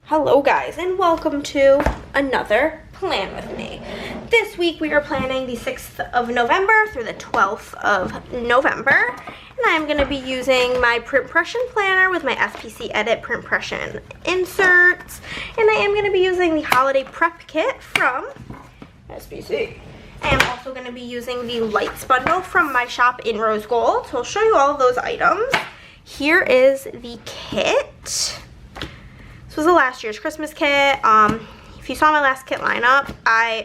Hello guys, and welcome to another plan with me. This week we are planning the 6th of November through the 12th of November, and I'm going to be using my Printpression planner with my SPC Edit Printpression inserts, and I am going to be using the holiday prep kit from SPC. I am also going to be using the lights bundle from my shop in Rose Gold, so I'll show you all of those items. Here is the kit. This was the last year's Christmas kit. If you saw my last kit lineup,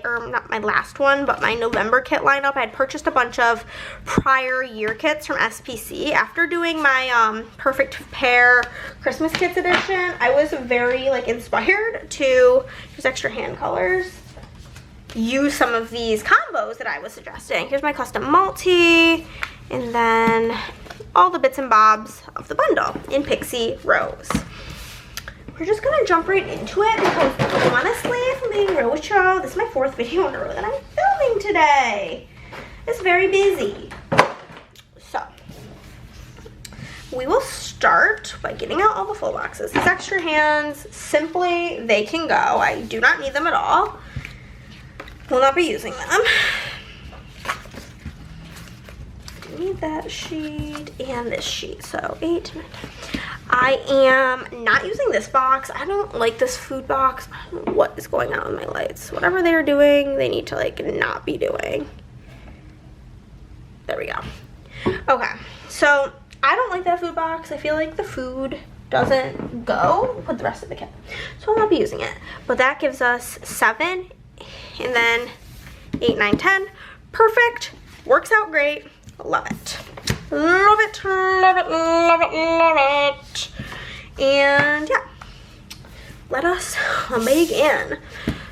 or not my last one, but my November kit lineup, I had purchased a bunch of prior year kits from SPC. After doing my Perfect Pair Christmas Kits edition, I was very inspired to use extra hand colors, use some of these combos that I was suggesting. Here's my custom multi, and then all the bits and bobs of the bundle in Pixie Rose. We're just gonna jump right into it because honestly, if I'm being real with y'all, this is my 4th video in a row that I'm filming today. It's very busy. So, we will start by getting out all the full boxes. These extra hands, simply, they can go. I do not need them at all. Will not be using them. I do need that sheet and this sheet, so 8, 9, 10. I am not using this box. I don't like this food box. I don't know what is going on with my lights. Whatever they're doing, they need to not be doing. There we go. Okay, so I don't like that food box. I feel like the food doesn't go with the rest of the kit, so I'll not be using it. But that gives us 7, and then 8, 9, 10. Perfect. Works out great. Love it. Love it, love it, love it, love it. And yeah, let us begin.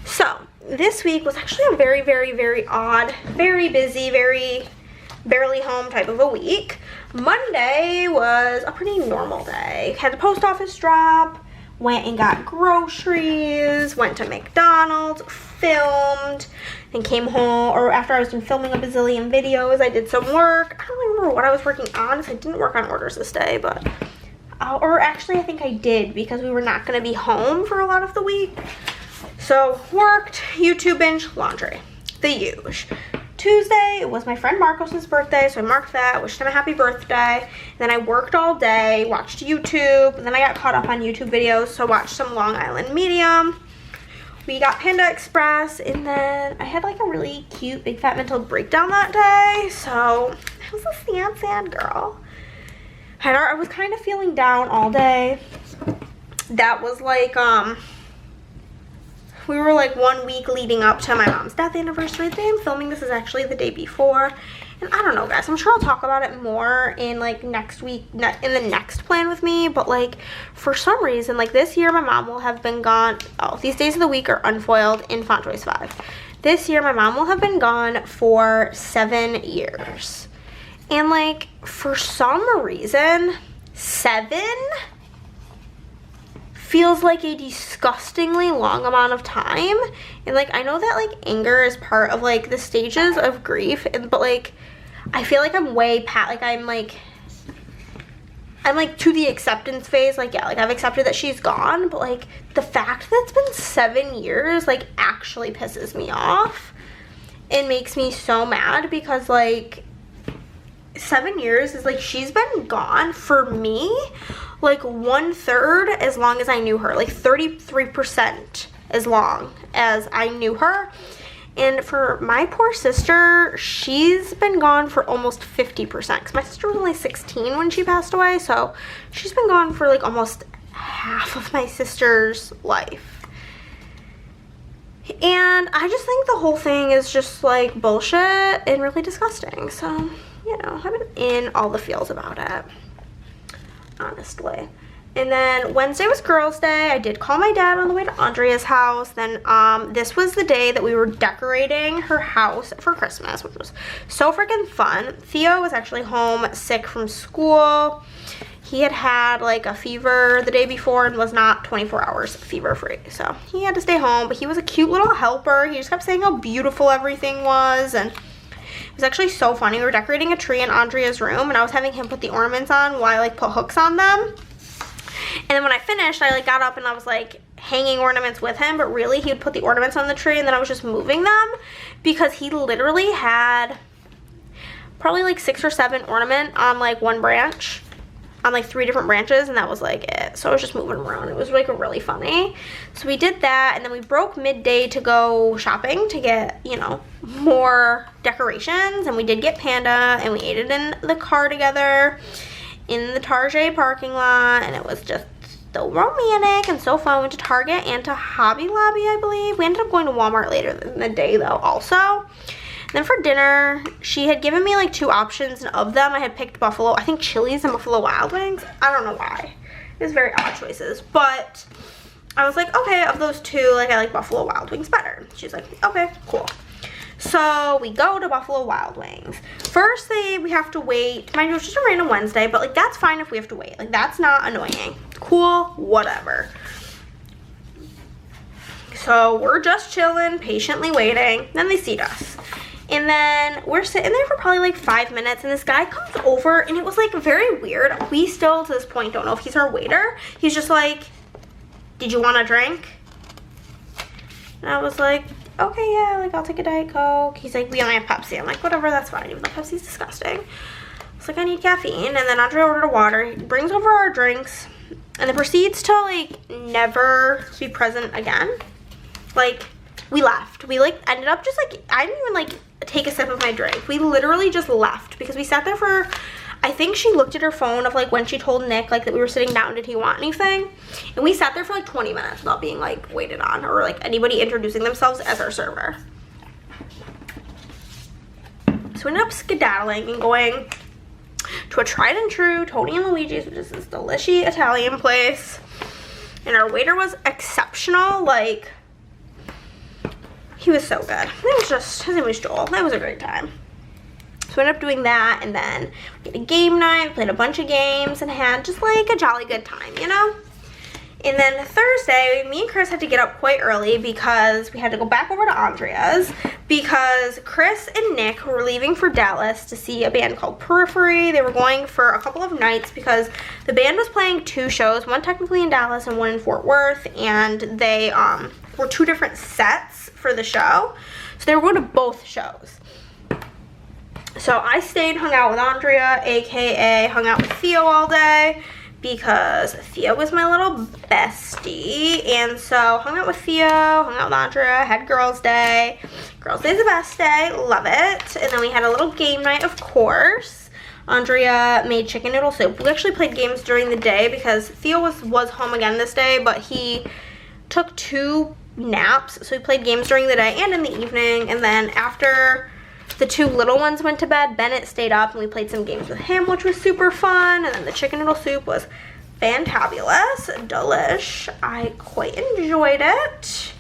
So this week was actually a very, very, very odd, very busy, very barely home type of a week. Monday was a pretty normal day. Had the post office drop, went and got groceries, went to McDonald's, filmed, and came home, or after I was done filming a bazillion videos, I did some work. I don't remember what I was working on. I didn't work on orders this day, but, or actually I think I did because we were not going to be home for a lot of the week. So worked, YouTube binge, laundry, the huge. Tuesday was my friend Marcos's birthday, so I marked that, wished him a happy birthday. Then I worked all day, watched YouTube, and then I got caught up on YouTube videos, so watched some Long Island Medium. We got Panda Express, and then I had a really cute Big Fat Mental Breakdown that day, so I was a sad girl. I was kind of feeling down all day. That was we were 1 week leading up to my mom's death anniversary. The day I'm filming this is actually the day before. And I don't know, guys, I'm sure I'll talk about it more in next week, in the next plan with me, but for some reason, this year my mom will have been gone. Oh, these days of the week are unfoiled in Font Choice 5. This year my mom will have been gone for 7 years. And for some reason, 7 feels like a disgustingly long amount of time. And I know that anger is part of the stages of grief, but I feel like I'm way past, I'm to the acceptance phase. Yeah, I've accepted that she's gone, but the fact that it's been 7 years actually pisses me off and makes me so mad, because 7 years is she's been gone for me 1/3 as long as I knew her, 33% as long as I knew her. And for my poor sister, she's been gone for almost 50%, because my sister was only 16 when she passed away, so she's been gone for almost half of my sister's life. And I just think the whole thing is just bullshit and really disgusting. So, I've been in all the feels about it, honestly. And then Wednesday was Girls' Day. I did call my dad on the way to Andrea's house. Then this was the day that we were decorating her house for Christmas, which was so freaking fun. Theo was actually home sick from school. He had a fever the day before and was not 24 hours fever free. So he had to stay home, but he was a cute little helper. He just kept saying how beautiful everything was, and it was actually so funny. We were decorating a tree in Andrea's room, and I was having him put the ornaments on while I put hooks on them. And then when I finished, I got up and I was like, hanging ornaments with him, but really he would put the ornaments on the tree and then I was just moving them, because he literally had probably like 6 or 7 ornament on like one branch, on like 3 different branches, and that was like it. So I was just moving around. It was like really funny. So we did that, and then we broke midday to go shopping to get, you know, more decorations, and we did get Panda, and we ate it in the car together in the Target parking lot, and it was just so romantic and so fun. We went to Target and to Hobby Lobby, I believe. We ended up going to Walmart later in the day though also. And then for dinner, she had given me like 2 options, and of them I had picked Buffalo, I think Chili's and Buffalo Wild Wings. I don't know why. It was very odd choices, but I was like, okay, of those 2, like I like Buffalo Wild Wings better. She's like, okay, cool. So we go to Buffalo Wild Wings. First thing, we have to wait. Mind you, it's just a random Wednesday, but like that's fine if we have to wait. Like that's not annoying. Cool, whatever. So we're just chilling, patiently waiting. Then they seat us. And then we're sitting there for probably like 5 minutes, and this guy comes over, and it was like very weird. We still to this point don't know if he's our waiter. He's just like, did you want a drink? And I was like, okay, yeah, like I'll take a Diet Coke. He's like, we only have Pepsi. I'm like, whatever, that's fine, even though Pepsi's disgusting. It's like, I need caffeine. And then Andre ordered a water. He brings over our drinks and then proceeds to like never be present again. Like, we left. We like ended up just like, I didn't even like take a sip of my drink. We literally just left because we sat there for, I think she looked at her phone of like when she told Nick like that we were sitting down, did he want anything? And we sat there for like 20 minutes without being like waited on or like anybody introducing themselves as our server. So we ended up skedaddling and going to a tried and true Tony and Luigi's, which is this delicious Italian place. And our waiter was exceptional. Like, he was so good. It was just, his name was Joel. That was a great time. So we ended up doing that, and then we did a game night, played a bunch of games, and had just like a jolly good time, you know? And then Thursday, me and Chris had to get up quite early because we had to go back over to Andrea's because Chris and Nick were leaving for Dallas to see a band called Periphery. They were going for a couple of nights because the band was playing 2 shows, one technically in Dallas and one in Fort Worth, and they were 2 different sets for the show. So they were going to both shows. So I stayed, hung out with Andrea, aka hung out with Theo all day because Theo was my little bestie. And so hung out with Theo, hung out with Andrea, had girls' day. Girls' day's the best day, love it. And then we had a little game night, of course. Andrea made chicken noodle soup. We actually played games during the day because Theo was home again this day, but he took 2 naps. So we played games during the day and in the evening. And then after the 2 little ones went to bed, Bennett stayed up and we played some games with him, which was super fun. And then the chicken noodle soup was fantabulous, delish. I quite enjoyed it.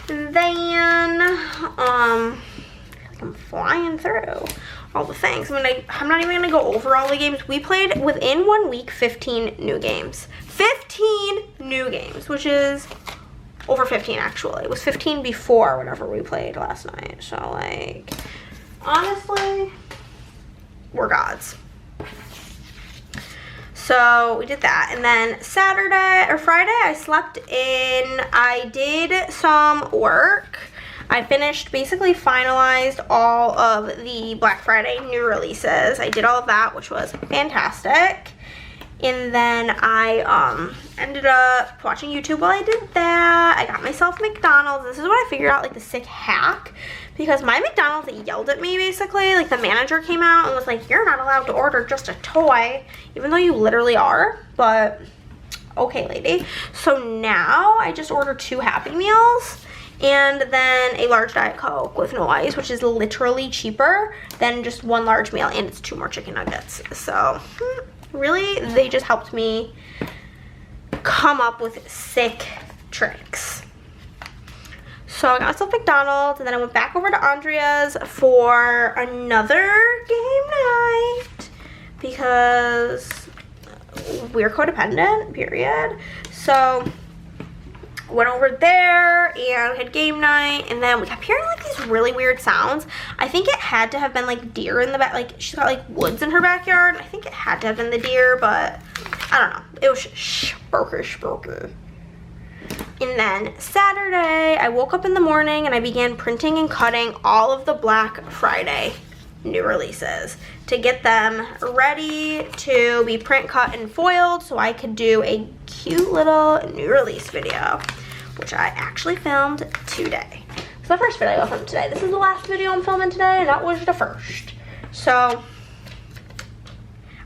And then, I feel like I'm flying through all the things. I'm not even gonna go over all the games. We played within 1 week 15 new games. 15 new games, which is over 15 actually. It was 15 before whenever we played last night. So like, honestly, we're gods. So we did that. And then Saturday or Friday, I slept in. I did some work. I finished, basically finalized all of the Black Friday new releases. I did all of that, which was fantastic. And then I ended up watching YouTube while I did that. I got myself McDonald's. This is what I figured out, like the sick hack. Because my McDonald's yelled at me, basically. Like the manager came out and was like, you're not allowed to order just a toy. Even though you literally are. But, okay, lady. So now I just order 2 Happy Meals. And then a large Diet Coke with no ice, which is literally cheaper than just 1 large meal. And it's 2 more chicken nuggets. So, really, they just helped me come up with sick tricks. So I got myself McDonald's, and then I went back over to Andrea's for another game night because we're codependent, period. So went over there and had game night, and then we kept hearing like these really weird sounds. I think it had to have been like deer in the back, like she's got like woods in her backyard. I think it had to have been the deer, but I don't know. It was spooky. And then Saturday, I woke up in the morning and I began printing and cutting all of the Black Friday new releases to get them ready to be print, cut, and foiled so I could do a cute little new release video, which I actually filmed today. It's the first video I filmed today. This is the last video I'm filming today, and that was the first. So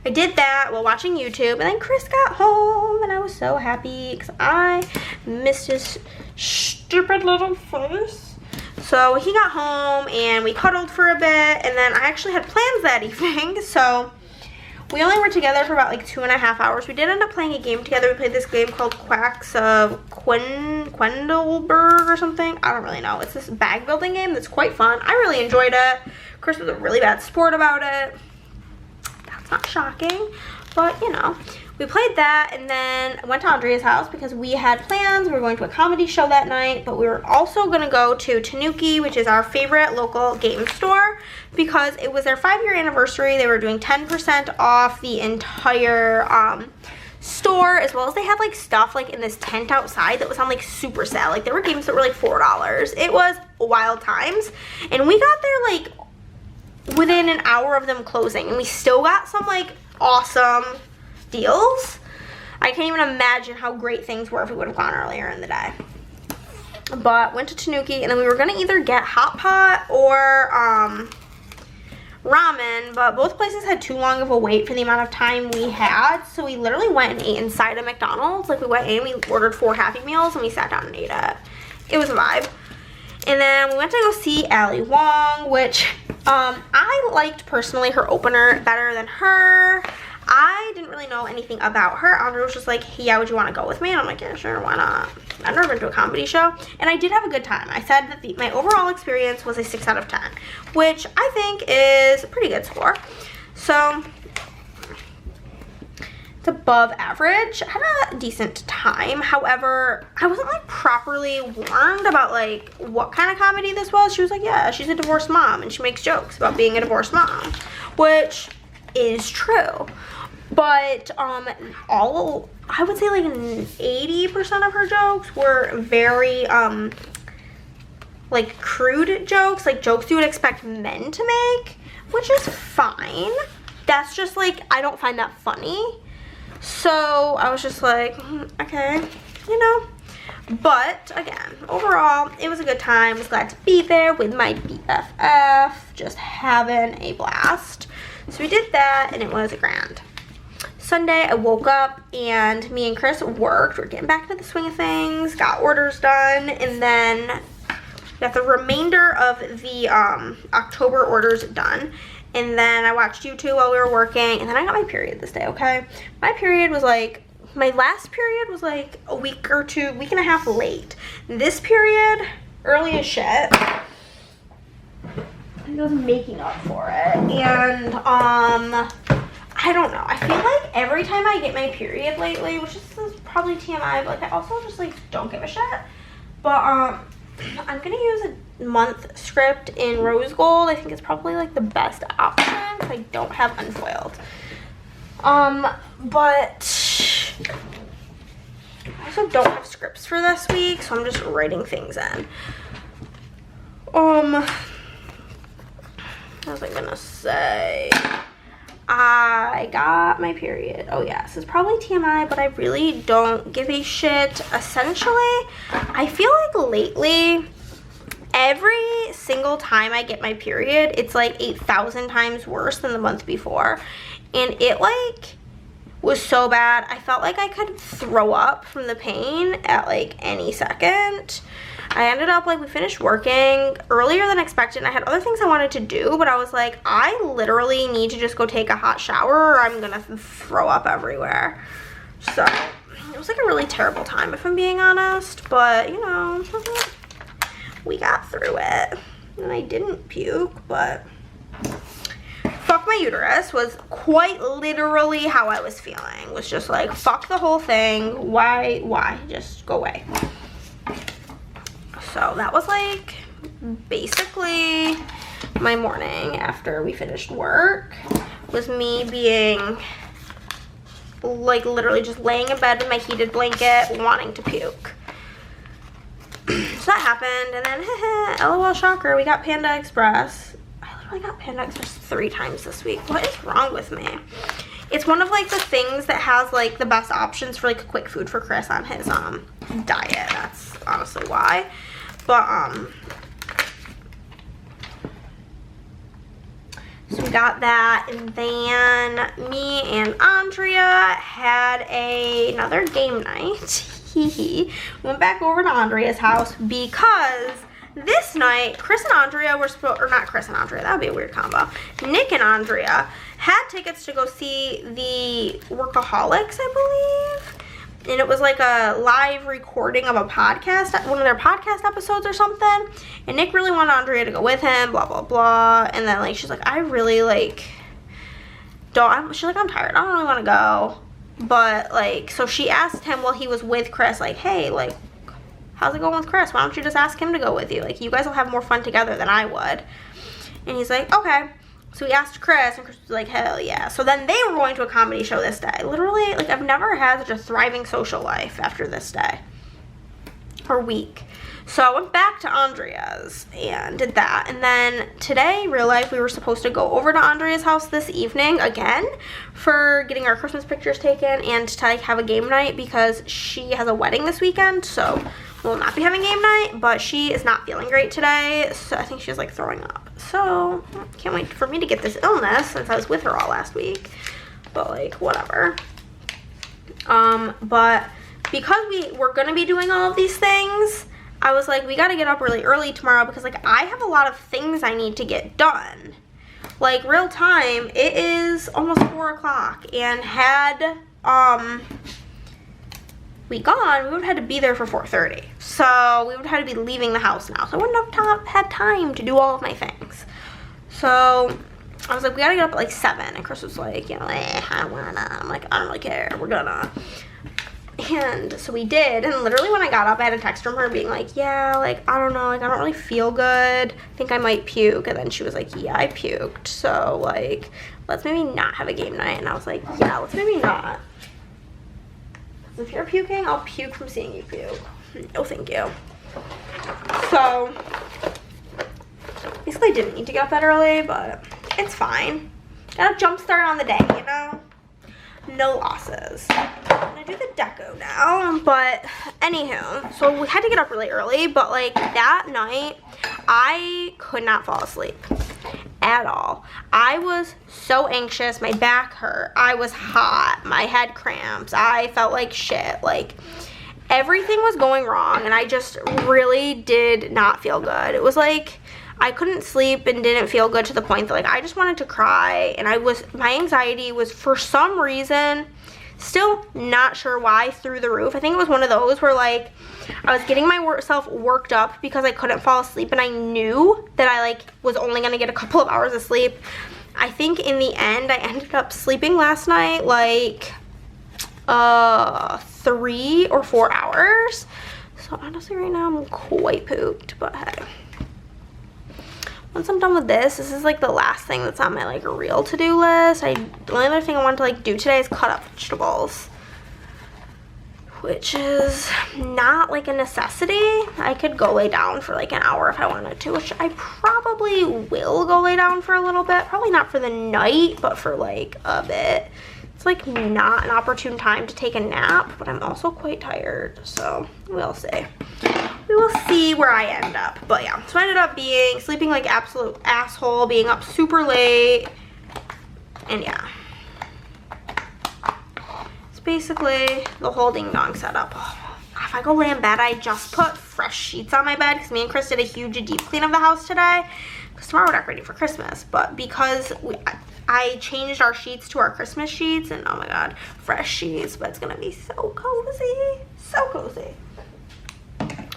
I did that while watching YouTube, and then Chris got home, and I was so happy because I missed his stupid little face. So he got home, and we cuddled for a bit, and then I actually had plans that evening, so we only were together for about like 2.5 hours. We did end up playing a game together. We played this game called Quacks of Quedlinburg or something. I don't really know. It's this bag building game that's quite fun. I really enjoyed it. Chris was a really bad sport about it. Not shocking, but you know, we played that, and then I went to Andrea's house because we had plans. We were going to a comedy show that night, but we were also going to go to Tanuki, which is our favorite local game store, because it was their 5-year anniversary. They were doing 10% off the entire store, as well as they had like stuff like in this tent outside that was on like super sale. Like there were games that were like $4. It was wild times, and we got there like within an hour of them closing, and we still got some like awesome deals. I can't even imagine how great things were if we would have gone earlier in the day. But went to Tanuki, and then we were gonna either get hot pot or ramen, but both places had too long of a wait for the amount of time we had, so we literally went and ate inside a McDonald's. Like we went in, we ordered 4 Happy Meals, and we sat down and ate it. It was a vibe. And then we went to go see Ali Wong, which I liked personally her opener better than her. I didn't really know anything about her. Andrea was just like, hey, yeah, would you want to go with me? And I'm like, yeah, sure, why not? I've never been to a comedy show, and I did have a good time. I said that my overall experience was a 6 out of 10, which I think is a pretty good score. So it's above average. I had a decent time. However, I wasn't like properly warned about like what kind of comedy this was. She was like, yeah, she's a divorced mom and she makes jokes about being a divorced mom, which is true. But I would say like 80% of her jokes were very like crude jokes, like jokes you would expect men to make, which is fine. That's just like, I don't find that funny. So I was just like, okay, you know. But again, overall, it was a good time. I was glad to be there with my BFF, just having a blast. So we did that, and it was grand. Sunday, I woke up, and me and Chris worked. We're getting back to the swing of things, got orders done, and then got the remainder of the October orders done. And then I watched YouTube while we were working, and then I got my period this day, okay? My period was like, my last period was like a week or 2, week and a half late. This period, early as shit. I was making up for it. And, I don't know. I feel like every time I get my period lately, which is probably TMI, but like I also just like don't give a shit. But, I'm gonna use a month script in rose gold. I think it's probably like the best option because I don't have unfoiled. But I also don't have scripts for this week, so I'm just writing things in. What was I gonna say? I got my period. Oh yeah, this is probably TMI, but I really don't give a shit. Essentially, I feel like lately, every single time I get my period, it's like 8,000 times worse than the month before. And it like was so bad. I felt like I could throw up from the pain at like any second. I ended up like, we finished working earlier than expected, and I had other things I wanted to do, but I was like, I literally need to just go take a hot shower or I'm gonna throw up everywhere. So it was like a really terrible time, if I'm being honest, but you know, we got through it. And I didn't puke, but fuck my uterus was quite literally how I was feeling. Was just like, fuck the whole thing. Why? Just go away. So that was like basically my morning after we finished work. Was me being like literally just laying in bed in my heated blanket wanting to puke. So that happened, and then LOL shocker, we got Panda Express. I literally got Panda Express 3 times this week. What is wrong with me? It's one of like the things that has like the best options for like quick food for Chris on his diet. That's honestly why. But so we got that, and then me and Andrea had another game night. We went back over to Andrea's house because this night Chris and Andrea were supposed, or not Chris and Andrea, that would be a weird combo. Nick and Andrea had tickets to go see the Workaholics, I believe. And it was like a live recording of a podcast, one of their podcast episodes or something. And Nick really wanted Andrea to go with him, blah, blah, blah. And then like, she's like, I really like, she's like, I'm tired, I don't really want to go. But like, so she asked him while he was with Chris, like, hey, like, how's it going with Chris? Why don't you just ask him to go with you? Like, you guys will have more fun together than I would. And he's like, okay. So he asked Chris, and Chris was like, hell yeah. So then they were going to a comedy show this day. Literally, like, I've never had such a thriving social life after this day. Or week. So I went back to Andrea's and did that. And then today, real life, we were supposed to go over to Andrea's house this evening again for getting our Christmas pictures taken and to like have a game night because she has a wedding this weekend. So we'll not be having game night, but she is not feeling great today. So I think she's like throwing up. So can't wait for me to get this illness since I was with her all last week. But like, whatever. But because we were going to be doing all of these things, I was like, we got to get up really early tomorrow because like I have a lot of things I need to get done. Like real time, it is almost 4 o'clock, and had we gone, we would have had to be there for 4:30. So we would have had to be leaving the house now. So I wouldn't have had time to do all of my things. So I was like, we got to get up at like 7. And Chris was like, you know, I don't want to. I'm like, I don't really care. We're gonna. And so we did, and literally when I got up, I had a text from her being like, yeah, like, I don't know, like, I don't really feel good. I think I might puke. And then she was like, yeah, I puked. So, like, let's maybe not have a game night. And I was like, yeah, let's maybe not. Because if you're puking, I'll puke from seeing you puke. No, thank you. So, basically I didn't need to get up that early, but it's fine. Got a jump start on the day, you know? No losses. I'm gonna do the deco now, but anywho, so we had to get up really early, but like that night, I could not fall asleep at all. I was so anxious, my back hurt, I was hot, I had cramps, I felt like shit, like everything was going wrong, and I just really did not feel good. It was like, I couldn't sleep and didn't feel good to the point that like I just wanted to cry, and my anxiety was for some reason, still not sure why, through the roof. I think it was one of those where like I was getting myself worked up because I couldn't fall asleep, and I knew that I like was only gonna get a couple of hours of sleep. I think in the end I ended up sleeping last night like 3 or 4 hours. So honestly right now I'm quite pooped, but hey. Once I'm done with this is like the last thing that's on my like real to-do list. The only other thing I want to like do today is cut up vegetables, which is not like a necessity. I could go lay down for like an hour if I wanted to, which I probably will go lay down for a little bit. Probably not for the night, but for like a bit. It's like not an opportune time to take a nap, but I'm also quite tired, so we'll see. We will see where I end up. But yeah, so I ended up sleeping like absolute asshole, being up super late, and yeah. It's basically the whole ding dong setup. If I go lay in bed, I just put fresh sheets on my bed because me and Chris did a huge deep clean of the house today. Because tomorrow we're decorating for Christmas, but because I changed our sheets to our Christmas sheets, and oh my god, fresh sheets, but it's gonna be so cozy, so cozy.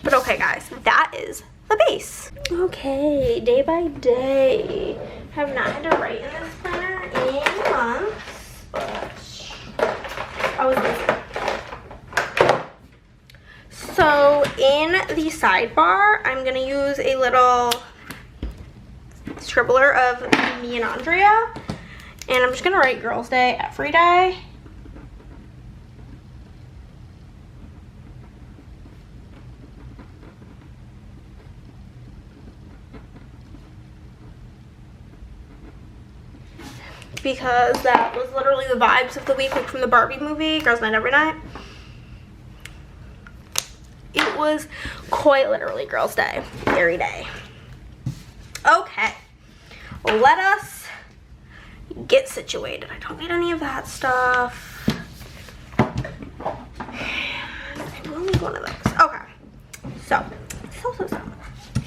But okay guys, that is the base. Okay, day by day. Have not had to write in this planner in months, but I was busy. So in the sidebar, I'm gonna use a little scribbler of me and Andrea, and I'm just gonna write Girls' Day every day. because that was literally the vibes of the week, like from the Barbie movie, Girls Night Every Night. It was quite literally Girls' Day, every day. Okay, let us get situated. I don't need any of that stuff. I will need one of those. Okay, so.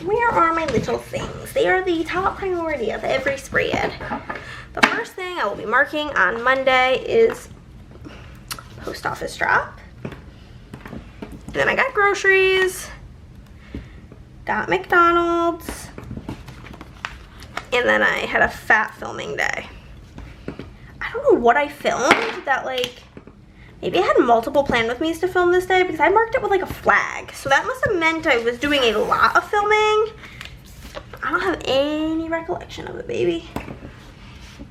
Where are my little things? They are the top priority of every spread. The first thing I will be marking on Monday is post office drop. And then I got groceries, got McDonald's, and then I had a fat filming day. I don't know what I filmed that, like, maybe I had multiple plan with me's to film this day because I marked it with like a flag. So that must have meant I was doing a lot of filming. I don't have any recollection of it, baby.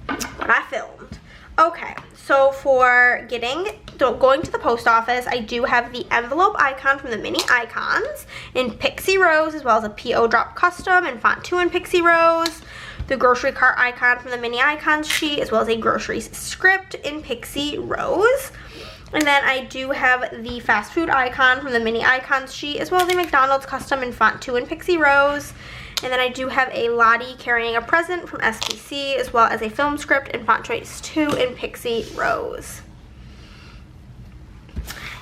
But I filmed. Okay, so for going to the post office, I do have the envelope icon from the mini icons in Pixie Rose, as well as a P.O. Drop Custom in font 2 in Pixie Rose. The grocery cart icon from the mini icons sheet, as well as a groceries script in Pixie Rose. And then I do have the fast food icon from the mini icons sheet, as well as a McDonald's custom in font 2 in Pixie Rose. And then I do have a Lottie carrying a present from SPC, as well as a film script in font choice 2 in Pixie Rose.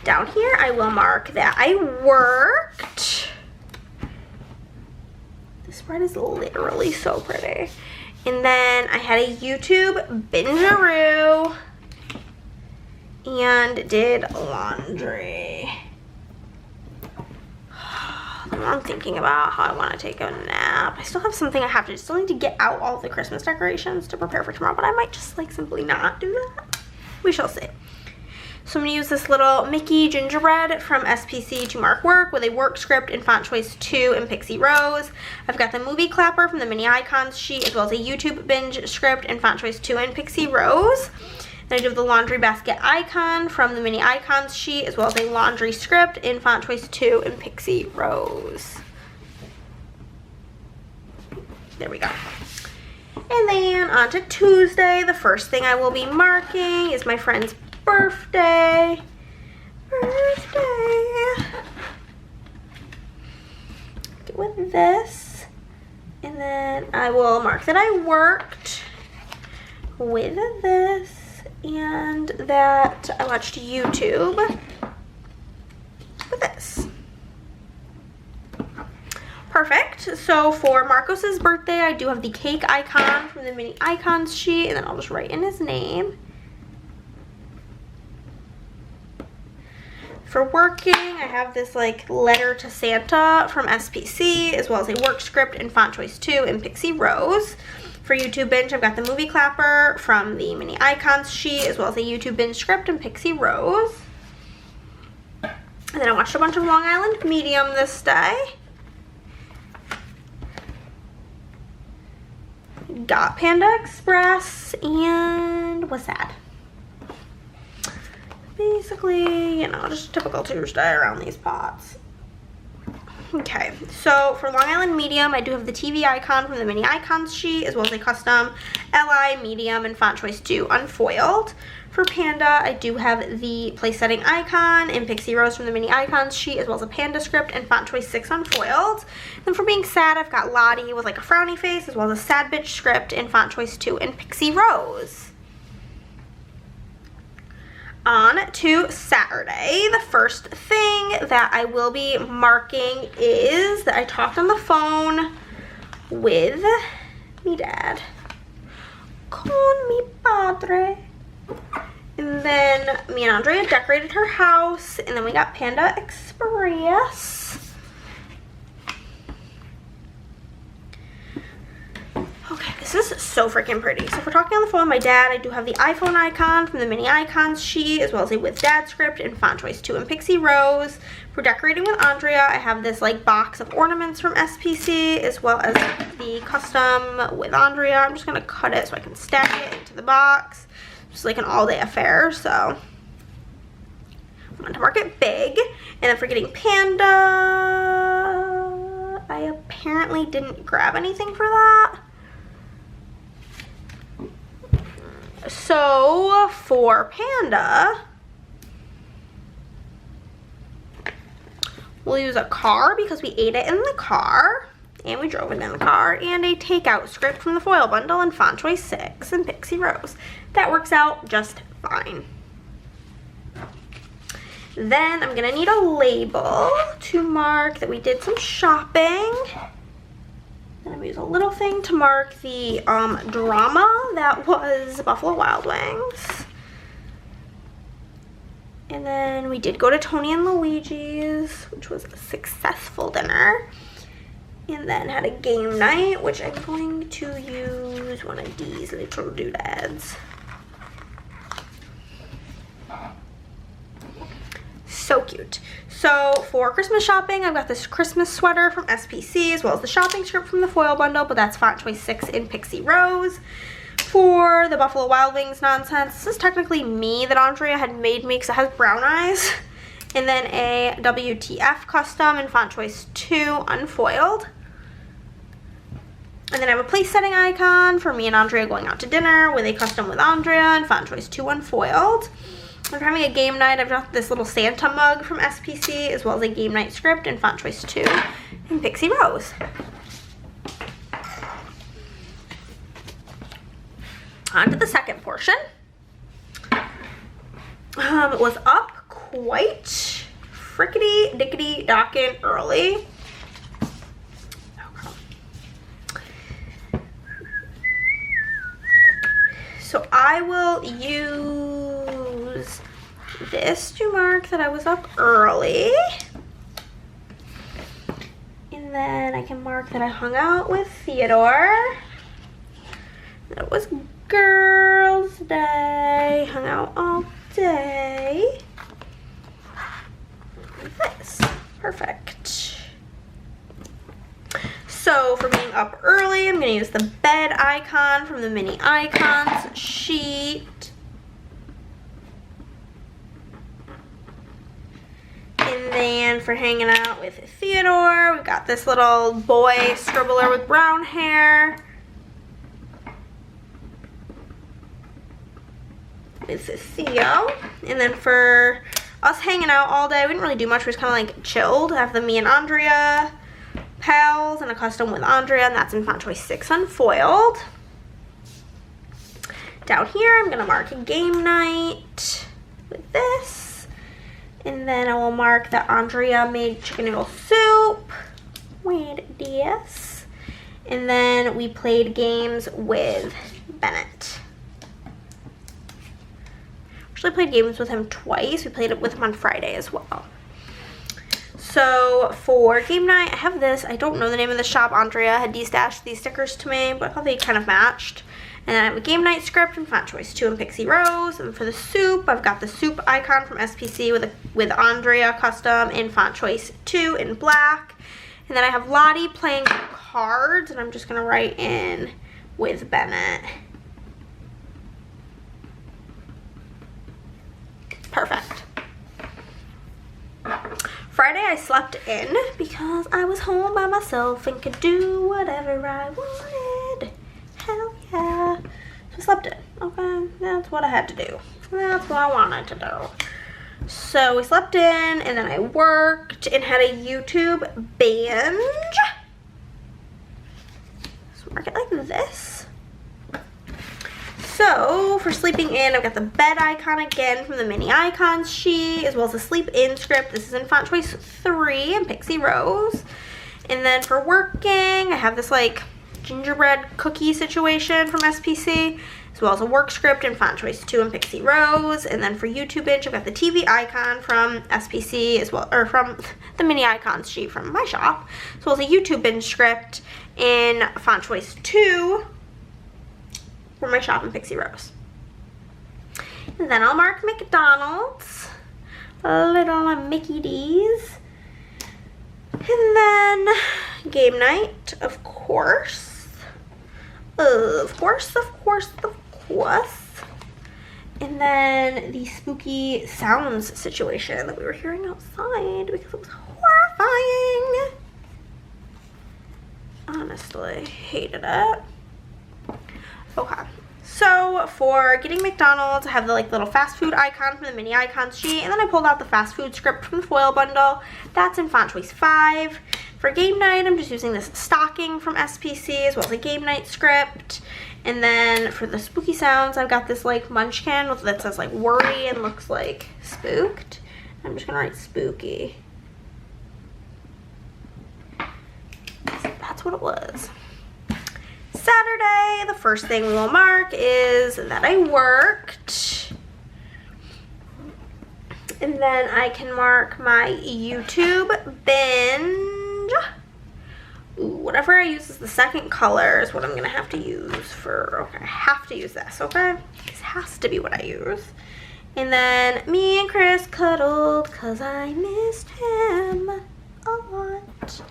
Down here I will mark that I worked. This spread is literally so pretty. And then I had a YouTube binge-a-roo and did laundry. I'm thinking about how I want to take a nap. I still have something I have to do. Still need to get out all the Christmas decorations to prepare for tomorrow, but I might just like simply not do that. We shall see. So I'm going to use this little Mickey gingerbread from SPC to mark work with a work script in font choice 2 in Pixie Rose. I've got the movie clapper from the mini icons sheet, as well as a YouTube binge script in font choice 2 in Pixie Rose. Then I do have the laundry basket icon from the mini icons sheet, as well as a laundry script in font choice 2 in Pixie Rose. There we go. And then on to Tuesday, the first thing I will be marking is my friend's birthday. With this. And then I will mark that I worked with this. And that I watched YouTube with this. Perfect. So for Marcos's birthday, I do have the cake icon from the mini icons sheet, and then I'll just write in his name. For working, I have this like letter to Santa from SPC, as well as a work script in font choice 2 in Pixie Rose. For YouTube binge, I've got the movie clapper from the mini icons sheet, as well as a YouTube binge script in Pixie Rose. And then I watched a bunch of Long Island Medium this day. Got Panda Express and was sad. Basically, you know, just a typical Tuesday around these pots. Okay, so for Long Island Medium, I do have the TV icon from the mini icons sheet, as well as a custom LI Medium and font choice 2 unfoiled. For Panda, I do have the place setting icon in Pixie Rose from the mini icons sheet, as well as a Panda script and font choice 6 unfoiled. And for being sad, I've got Lottie with like a frowny face, as well as a sad bitch script in font choice 2 in Pixie Rose. On to Saturday, the first thing that I will be marking is that I talked on the phone with me dad. Con mi padre. And then me and Andrea decorated her house, and then we got Panda Express. Okay, this is so freaking pretty. So if we're talking on the phone with my dad, I do have the iPhone icon from the mini icons sheet, as well as a with dad script in font choice 2 in Pixie Rose. For decorating with Andrea, I have this like box of ornaments from SPC, as well as the custom with Andrea. I'm just gonna cut it so I can stack it into the box. Just like an all-day affair, so I want to mark it big. And then for getting Panda, I apparently didn't grab anything for that. So for Panda, we'll use a car because we ate it in the car and we drove it in the car, and a takeout script from the foil bundle and font choice 6 and Pixie Rose. That works out just fine. Then I'm gonna need a label to mark that we did some shopping. Then I'm gonna use a little thing to mark the drama that was Buffalo Wild Wings. And then we did go to Tony and Luigi's, which was a successful dinner. And then had a game night, which I'm going to use one of these little doodads. So cute. So for Christmas shopping, I've got this Christmas sweater from SPC, as well as the shopping script from the foil bundle, but that's font choice 6 in Pixie Rose. For the Buffalo Wild Wings nonsense, this is technically me that Andrea had made me because it has brown eyes. And then a WTF custom in font choice 2 unfoiled. And then I have a place setting icon for me and Andrea going out to dinner with a custom with Andrea and font choice 2 unfoiled. If we're having a game night, I've got this little Santa mug from SPC, as well as a game night script in font choice 2 in Pixie Rose. On to the second portion. It was up quite frickety dickety dockin' early. So I will use this to mark that I was up early. And then I can mark that I hung out with Theodore. That was girls' day. Hung out all day. Like this. Perfect. So for being up early, I'm going to use the bed icon from the mini icons sheet. And then for hanging out with Theodore, we've got this little boy scribbler with brown hair. This is Theo. And then for us hanging out all day, we didn't really do much. We just kind of like chilled. I have the me and Andrea pals and a custom with Andrea, and that's in font choice 6 unfoiled. Down here, I'm going to mark a game night with this. And then I will mark that Andrea made chicken noodle soup with this. And then we played games with Bennett. Actually played games with him twice. We played it with him on Friday as well. So for game night, I have this. I don't know the name of the shop. Andrea had destashed these stickers to me, but I thought they kind of matched. And then I have a game night script in font choice 2 in Pixie Rose. And for the soup, I've got the soup icon from SPC with Andrea custom in font choice 2 in black. And then I have Lottie playing cards, and I'm just going to write in with Bennett. Perfect. Friday I slept in because I was home by myself and could do whatever I wanted. Hell yeah. So I slept in. Okay, that's what I had to do. That's what I wanted to do. So we slept in, and then I worked and had a YouTube binge. So mark it like this. So for sleeping in, I've got the bed icon again from the mini icons sheet, as well as the sleep in script. This is in font choice 3 in Pixie Rose. And then for working, I have this like gingerbread cookie situation from SPC, as well as a work script in font choice 2 in Pixie Rose. And then for YouTube binge, I've got the TV icon from SPC, as well, or from the mini icons sheet from my shop, as well as a YouTube binge script in font choice 2 for my shop in Pixie Rose. And then I'll mark McDonald's, little Mickey D's. And then game night, of course. Of course. And then the spooky sounds situation that we were hearing outside because it was horrifying. Honestly, hated it. Okay, So for getting McDonald's, I have the like little fast food icon from the mini icons sheet, and then I pulled out the fast food script from the foil bundle. That's in font choice 5. For game night, I'm just using this stocking from SPC as well as a game night script. And then for the spooky sounds, I've got this like munchkin that says like worry and looks like spooked. I'm just gonna write spooky. That's what it was. Saturday, the first thing we will mark is that I worked. And then I can mark my YouTube binge. Ooh, whatever I use as the second color is what I'm gonna have to use for, okay, I have to use this, okay? This has to be what I use. And then me and Chris cuddled because I missed him a lot.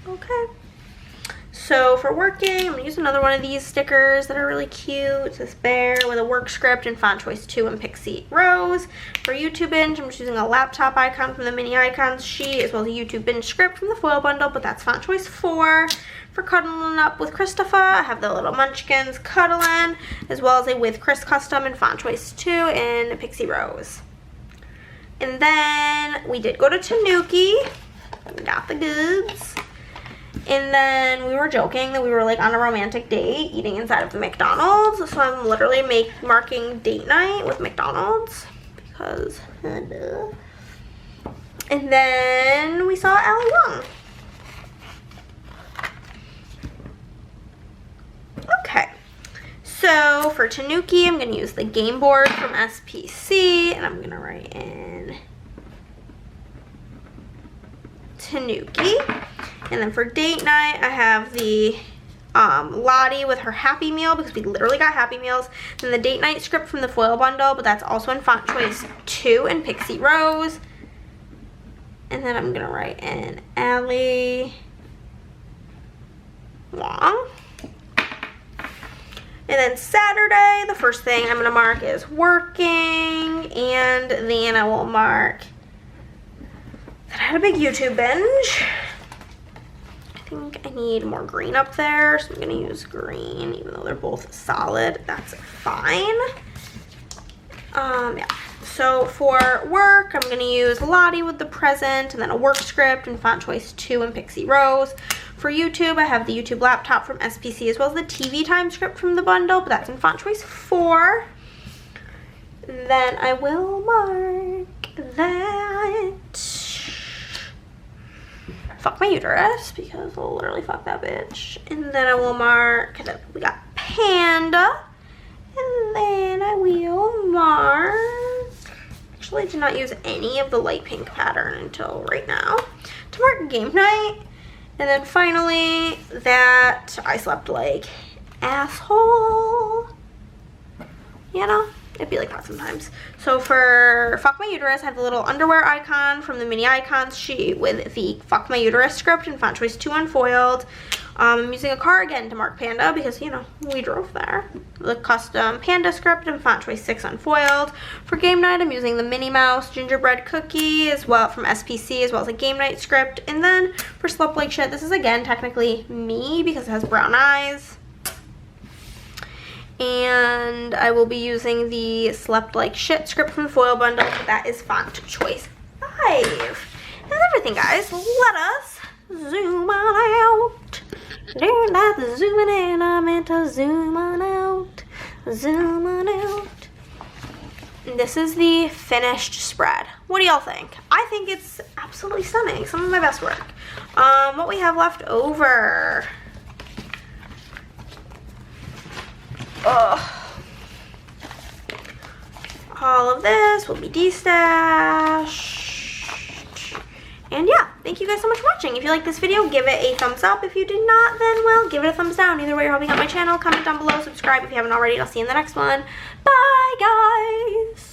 Okay. So for working, I'm gonna use another one of these stickers that are really cute. It's this bear with a work script in font choice 2 and Pixie Rose. For YouTube binge, I'm just using a laptop icon from the mini icons sheet, as well as a YouTube binge script from the foil bundle, but that's font choice 4. For cuddling up with Christopher, I have the little munchkins cuddling, as well as a with Chris custom in font choice 2 in Pixie Rose. And then we did go to Tanuki. We got the goods. And then we were joking that we were like on a romantic date eating inside of the McDonald's. So I'm literally marking date night with McDonald's because duh. And then we saw Ali Wong. Okay. So for Tanuki, I'm going to use the game board from SPC and I'm going to write in Tanuki. And then for date night, I have the Lottie with her Happy Meal because we literally got Happy Meals. Then the date night script from the foil bundle, but that's also in font choice 2 and Pixie Rose. And then I'm going to write in Ali Wong. And then Saturday, the first thing I'm going to mark is working. And then I will mark that I had a big YouTube binge. I think I need more green up there, so I'm going to use green, even though they're both solid. That's fine. Yeah. So for work, I'm going to use Lottie with the present, and then a work script in font choice 2 and Pixie Rose. For YouTube, I have the YouTube laptop from SPC, as well as the TV time script from the bundle, but that's in font choice 4. Then I will mark that. Fuck my uterus, because I'll literally fuck that bitch. And then I will mark that we got Panda. And then I will mark, actually I did not use any of the light pink pattern until right now, to mark game night. And then finally that I slept like asshole. You know? It'd be like that sometimes. So for Fuck My Uterus, I have the little underwear icon from the mini icons sheet with the Fuck My Uterus script in font choice 2 unfoiled. I'm using a car again to mark Panda because, you know, we drove there. The custom Panda script in font choice 6 unfoiled. For game night, I'm using the Minnie Mouse gingerbread cookie as well from SPC, as well as a game night script. And then for Slept Like Shit, this is again technically me because it has brown eyes. And I will be using the Slept Like Shit script from the foil bundle, but that is font choice 5. That's everything, guys. Let us zoom on out. They're not zooming in, I meant to zoom on out. Zoom on out. And this is the finished spread. What do y'all think? I think it's absolutely stunning. Some of my best work. What we have left over. All of this will be destashed. And yeah, thank you guys so much for watching. If you like this video, give it a thumbs up. If you did not, then well, give it a thumbs down. Either way, you're helping out my channel. Comment down below, subscribe if you haven't already. I'll see you in the next one. Bye, guys.